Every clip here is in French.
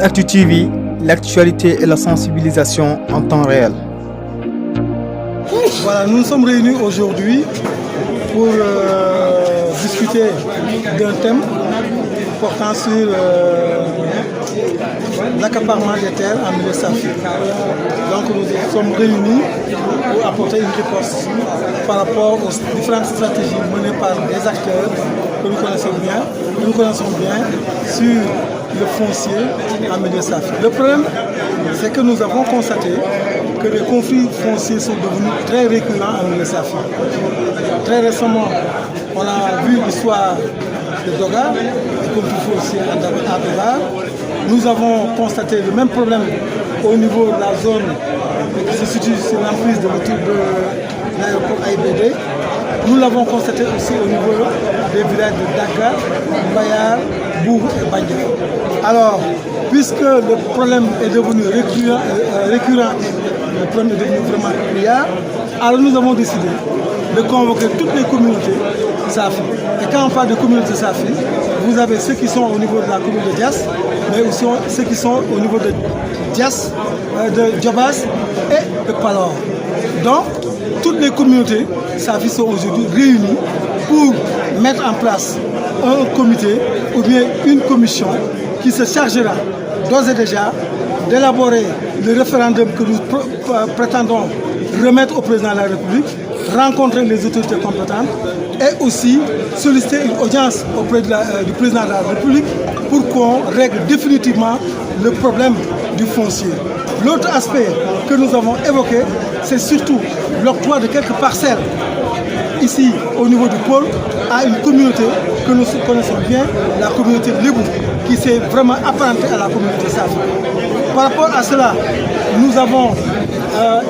Actu TV, l'actualité et la sensibilisation en temps réel. Voilà, nous nous sommes réunis aujourd'hui pour discuter d'un thème portant sur l'accaparement des terres en milieu safi. Donc nous nous sommes réunis pour apporter une réponse par rapport aux différentes stratégies menées par des acteurs que nous connaissons bien sur le foncier en milieu safi. Le problème, c'est que nous avons constaté que les conflits fonciers sont devenus très récurrents en milieu safi. Très récemment, on a vu l'histoire de Doga, du conflit foncier à Doga. Nous avons constaté le même problème au niveau de la zone qui se situe sur l'emprise de l'aéroport AIBD. Nous l'avons constaté aussi au niveau des villages de Daga, Bayar, Bourg et Badja. Alors, puisque le problème est devenu récurrent et le problème est devenu vraiment criard, alors nous avons décidé de convoquer toutes les communautés Safi. Et quand on parle de communautés Safi, vous avez ceux qui sont au niveau de la commune de Dias, mais aussi ceux qui sont au niveau de Dias, de Djabas et de Palor. Donc, toutes les communautés Safi sont aujourd'hui réunies pour mettre en place un comité ou bien une commission qui se chargera d'ores et déjà d'élaborer le référendum que nous prétendons remettre au président de la République, rencontrer les autorités compétentes et aussi solliciter une audience auprès du président de la République pour qu'on règle définitivement le problème du foncier. L'autre aspect que nous avons évoqué, c'est surtout l'octroi de quelques parcelles ici au niveau du pôle à une communauté que nous connaissons bien, la communauté Lébou, qui s'est vraiment apparentée à la communauté Safi. Par rapport à cela, nous avons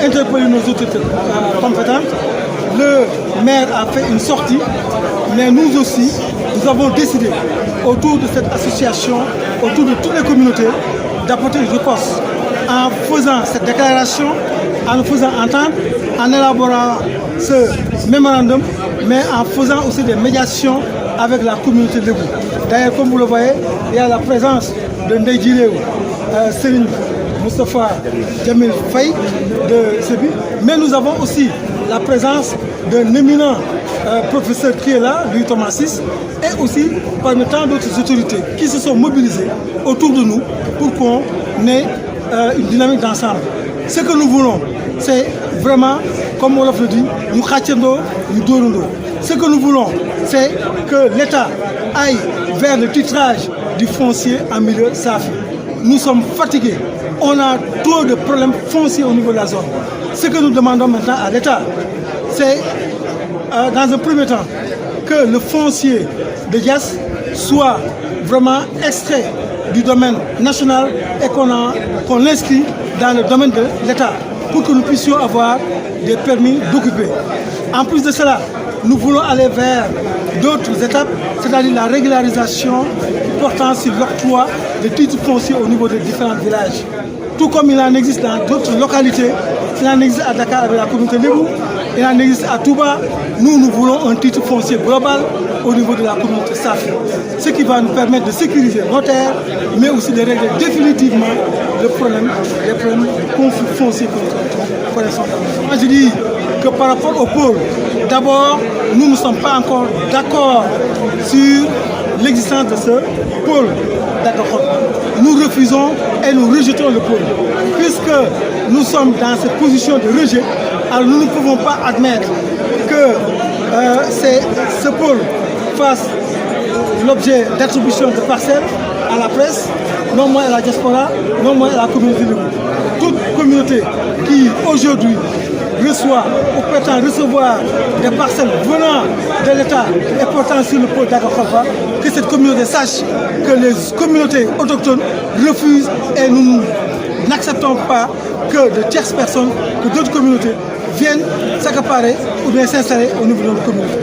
interpellé nos autorités compétentes. Le maire a fait une sortie, mais nous aussi, nous avons décidé, autour de cette association, autour de toutes les communautés, d'apporter une réponse en faisant cette déclaration, en nous faisant entendre, en élaborant ce mémorandum, mais en faisant aussi des médiations avec la communauté de Lébou. D'ailleurs, comme vous le voyez, il y a la présence de Ndeye Djiréou, Serigne Moustapha Djamil Faye de Sébi, mais nous avons aussi la présence d'un éminent professeur qui est là, lui Thomas VI, et aussi parmi tant d'autres autorités qui se sont mobilisées autour de nous pour qu'on ait une dynamique d'ensemble. Ce que nous voulons, c'est vraiment, comme Wolof le dit, nous khatchendo, nous dorando. Ce que nous voulons, c'est que l'État aille vers le titrage du foncier en milieu Safi. Nous sommes fatigués. On a trop de problèmes fonciers au niveau de la zone. Ce que nous demandons maintenant à l'État, c'est, dans un premier temps, que le foncier de Dias soit vraiment extrait du domaine national et qu'on l'inscrit dans le domaine de l'État pour que nous puissions avoir des permis d'occuper. En plus de cela, nous voulons aller vers d'autres étapes, c'est-à-dire la régularisation portant sur l'octroi de titres fonciers au niveau des différents villages. Tout comme il en existe dans d'autres localités, il en existe à Dakar avec la communauté Lébou, il en existe à Touba. Nous voulons un titre foncier global au niveau de la communauté Safi, ce qui va nous permettre de sécuriser nos terres, mais aussi de régler définitivement les problèmes de conflits fonciers que nous connaissons. Moi je dis que par rapport au pôle, d'abord, nous ne sommes pas encore d'accord sur l'existence de ce pôle d'Agakhon. Nous refusons et nous rejetons le pôle. Puisque nous sommes dans cette position de rejet, alors nous ne pouvons pas admettre que ce pôle fasse l'objet d'attribution de parcelles à la presse, non moins à la diaspora, non moins à la communauté de Lébou. Toute communauté qui aujourd'hui reçoit ou prétend recevoir des parcelles venant de l'État et portant sur le pôle d'Agakhon, que cette communauté sache que les communautés autochtones refusent et nous n'acceptons pas que de tierces personnes, que d'autres communautés viennent s'accaparer ou bien s'installer au niveau de notre communauté.